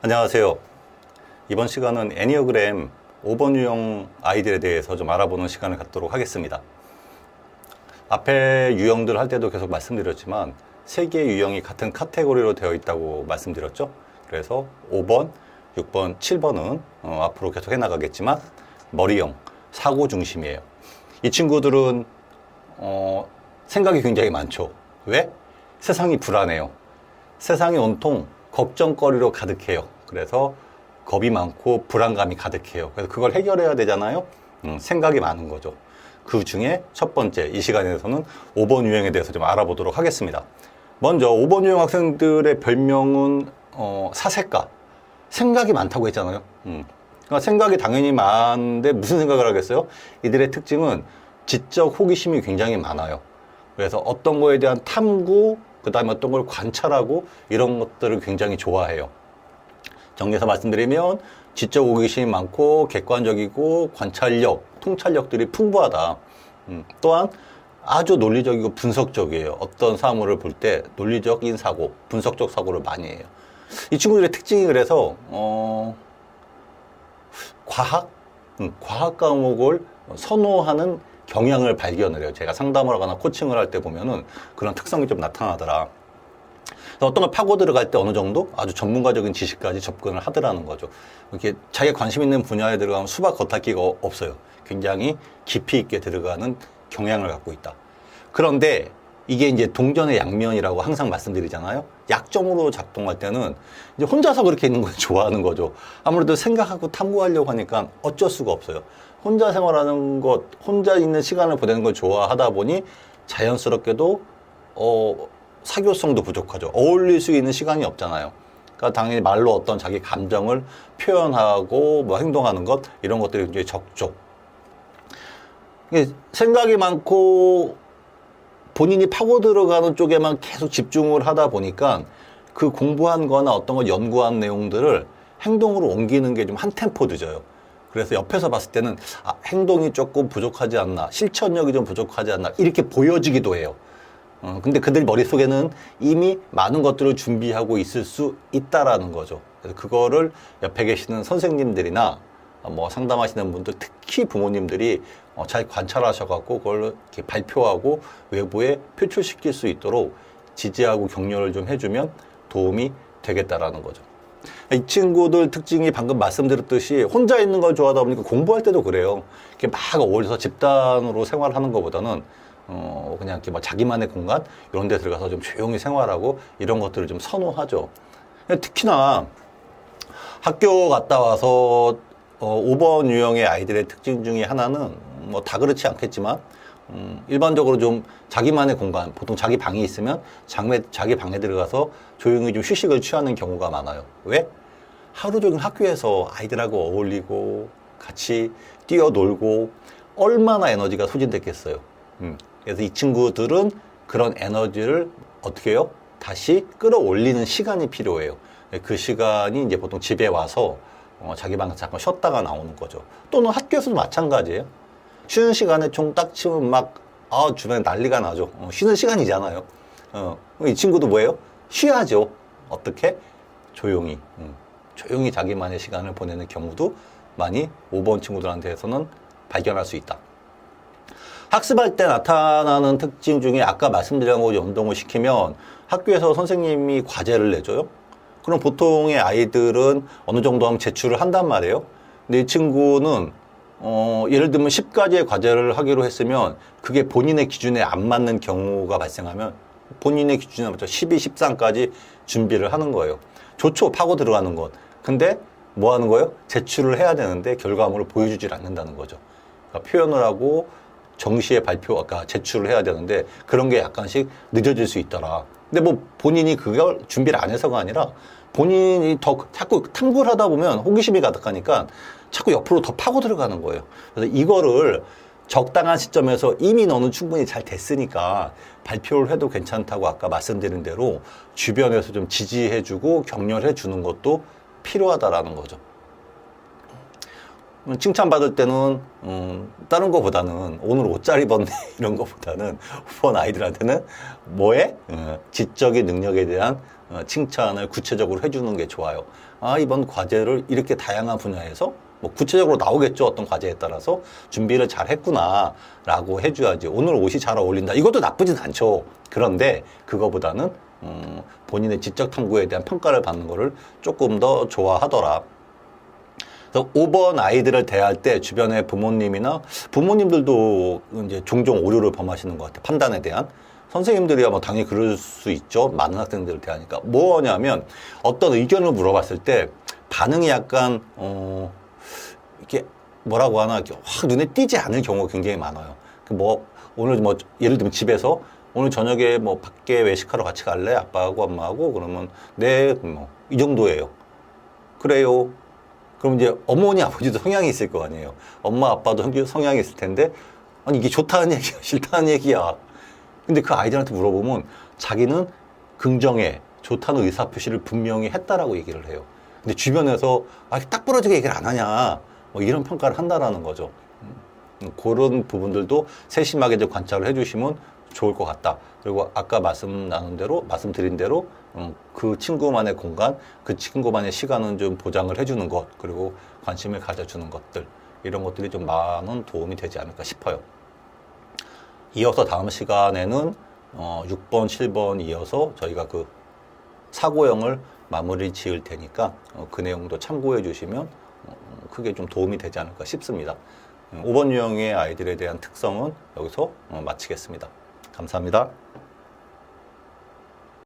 안녕하세요. 이번 시간은 애니어그램 5번 유형 아이들에 대해서 좀 알아보는 시간을 갖도록 하겠습니다. 앞에 유형들 할 때도 계속 말씀드렸지만 3개의 유형이 같은 카테고리로 되어 있다고 말씀드렸죠. 그래서 5번, 6번, 7번은 앞으로 계속 해나가겠지만 머리형, 사고 중심이에요. 이 친구들은 생각이 굉장히 많죠. 왜? 세상이 불안해요. 세상이 온통 걱정거리로 가득해요. 그래서 겁이 많고 불안감이 가득해요. 그래서 그걸 해결해야 되잖아요. 생각이 많은 거죠. 그 중에 첫 번째, 이 시간에서는 5번 유형에 대해서 좀 알아보도록 하겠습니다. 먼저 5번 유형 학생들의 별명은 사색가. 생각이 많다고 했잖아요. 그러니까 생각이 당연히 많은데 무슨 생각을 하겠어요? 이들의 특징은 지적 호기심이 굉장히 많아요. 그래서 어떤 거에 대한 탐구, 그 다음에 어떤 걸 관찰하고 이런 것들을 굉장히 좋아해요. 정리해서 말씀드리면 지적 호기심이 많고 객관적이고 관찰력, 통찰력들이 풍부하다. 또한 아주 논리적이고 분석적이에요. 어떤 사물을 볼 때 논리적인 사고, 분석적 사고를 많이 해요. 이 친구들의 특징이 그래서 과학 과목을 선호하는 경향을 발견을 해요. 제가 상담을 하거나 코칭을 할 때 보면은 그런 특성이 좀 나타나더라. 어떤 걸 파고 들어갈 때 어느 정도 아주 전문가적인 지식까지 접근을 하더라는 거죠. 이렇게 자기가 관심 있는 분야에 들어가면 수박 겉핥기가 없어요. 굉장히 깊이 있게 들어가는 경향을 갖고 있다. 그런데 이게 이제 동전의 양면이라고 항상 말씀드리잖아요. 약점으로 작동할 때는 이제 혼자서 그렇게 있는 걸 좋아하는 거죠. 아무래도 생각하고 탐구하려고 하니까 어쩔 수가 없어요. 혼자 생활하는 것, 혼자 있는 시간을 보내는 걸 좋아하다 보니 자연스럽게도 사교성도 부족하죠. 어울릴 수 있는 시간이 없잖아요. 그러니까 당연히 말로 어떤 자기 감정을 표현하고 뭐 행동하는 것 이런 것들이 굉장히 적죠. 생각이 많고 본인이 파고 들어가는 쪽에만 계속 집중을 하다 보니까 그 공부한 거나 어떤 걸 연구한 내용들을 행동으로 옮기는 게 좀 한 템포 늦어요. 그래서 옆에서 봤을 때는 행동이 조금 부족하지 않나, 실천력이 좀 부족하지 않나 이렇게 보여지기도 해요. 근데 그들 머릿속에는 이미 많은 것들을 준비하고 있을 수 있다라는 거죠. 그래서 그거를 옆에 계시는 선생님들이나 뭐 상담하시는 분들, 특히 부모님들이 잘 관찰하셔갖고 그걸 이렇게 발표하고 외부에 표출시킬 수 있도록 지지하고 격려를 좀 해주면 도움이 되겠다라는 거죠. 이 친구들 특징이 방금 말씀드렸듯이 혼자 있는 걸 좋아하다 보니까 공부할 때도 그래요. 이렇게 막 어울려서 집단으로 생활하는 것보다는 그냥 이렇게 뭐 자기만의 공간 이런 데 들어가서 좀 조용히 생활하고 이런 것들을 좀 선호하죠. 특히나 학교 갔다 와서 5번 유형의 아이들의 특징 중에 하나는 뭐 다 그렇지 않겠지만 일반적으로 좀 자기만의 공간, 보통 자기 방이 있으면 자기 방에 들어가서 조용히 좀 휴식을 취하는 경우가 많아요. 왜? 하루 종일 학교에서 아이들하고 어울리고 같이 뛰어놀고 얼마나 에너지가 소진됐겠어요. 그래서 이 친구들은 그런 에너지를 어떻게 해요? 다시 끌어올리는 시간이 필요해요. 그 시간이 이제 보통 집에 와서 자기 방에서 잠깐 쉬었다가 나오는 거죠. 또는 학교에서도 마찬가지예요. 쉬는 시간에 총 딱 치면 막 주변에 난리가 나죠. 쉬는 시간이잖아요. 이 친구도 뭐예요? 쉬어야죠. 어떻게? 조용히. 조용히 자기만의 시간을 보내는 경우도 많이 5번 친구들한테서는 발견할 수 있다. 학습할 때 나타나는 특징 중에 아까 말씀드린 거 연동을 시키면 학교에서 선생님이 과제를 내줘요. 그럼 보통의 아이들은 어느 정도 하면 제출을 한단 말이에요. 근데 이 친구는 예를 들면 10가지의 과제를 하기로 했으면 그게 본인의 기준에 안 맞는 경우가 발생하면 본인의 기준에 맞춰 12, 13까지 준비를 하는 거예요. 좋죠. 파고 들어가는 것. 근데 뭐 하는 거예요? 제출을 해야 되는데 결과물을 보여주질 않는다는 거죠. 그러니까 표현을 하고 정시에 아까 제출을 해야 되는데 그런 게 약간씩 늦어질 수 있더라. 근데 뭐 본인이 그걸 준비를 안 해서가 아니라 본인이 더 자꾸 탐구를 하다 보면 호기심이 가득하니까 자꾸 옆으로 더 파고 들어가는 거예요. 그래서 이거를 적당한 시점에서 이미 너는 충분히 잘 됐으니까 발표를 해도 괜찮다고 아까 말씀드린 대로 주변에서 좀 지지해주고 격려를 해주는 것도 필요하다라는 거죠. 칭찬받을 때는 다른 거보다는 오늘 옷 잘 입었네 이런 거보다는 후원 아이들한테는 뭐에? 지적인 능력에 대한 칭찬을 구체적으로 해주는 게 좋아요. 아, 이번 과제를 이렇게 다양한 분야에서 뭐 구체적으로 나오겠죠. 어떤 과제에 따라서 준비를 잘 했구나 라고 해줘야지. 오늘 옷이 잘 어울린다. 이것도 나쁘진 않죠. 그런데 그거보다는 본인의 지적 탐구에 대한 평가를 받는 거를 조금 더 좋아하더라. 그래서 5번 아이들을 대할 때 주변의 부모님이나 부모님들도 이제 종종 오류를 범하시는 것 같아요. 판단에 대한. 선생님들이야 뭐 당연히 그럴 수 있죠. 많은 학생들을 대하니까. 뭐냐면 어떤 의견을 물어봤을 때 반응이 약간 이렇게 뭐라고 하나 이렇게 확 눈에 띄지 않을 경우가 굉장히 많아요. 뭐 오늘 뭐 예를 들면 집에서 오늘 저녁에 뭐 밖에 외식하러 같이 갈래? 아빠하고 엄마하고 그러면 네, 뭐 이 정도예요. 그래요. 그럼 이제 어머니 아버지도 성향이 있을 거 아니에요. 엄마 아빠도 성향이 있을 텐데 아니 이게 좋다는 얘기야 싫다는 얘기야. 근데 그 아이들한테 물어보면 자기는 긍정해 좋다는 의사표시를 분명히 했다라고 얘기를 해요. 근데 주변에서 아, 딱 부러지게 얘기를 안 하냐 뭐 이런 평가를 한다라는 거죠. 그런 부분들도 세심하게 좀 관찰을 해주시면 좋을 것 같다. 그리고 아까 말씀드린 대로 그 친구만의 공간, 그 친구만의 시간은 좀 보장을 해주는 것, 그리고 관심을 가져주는 것들, 이런 것들이 좀 많은 도움이 되지 않을까 싶어요. 이어서 다음 시간에는 6번, 7번 이어서 저희가 그 사고형을 마무리 지을 테니까 그 내용도 참고해 주시면 크게 좀 도움이 되지 않을까 싶습니다. 5번 유형의 아이들에 대한 특성은 여기서 마치겠습니다. 감사합니다.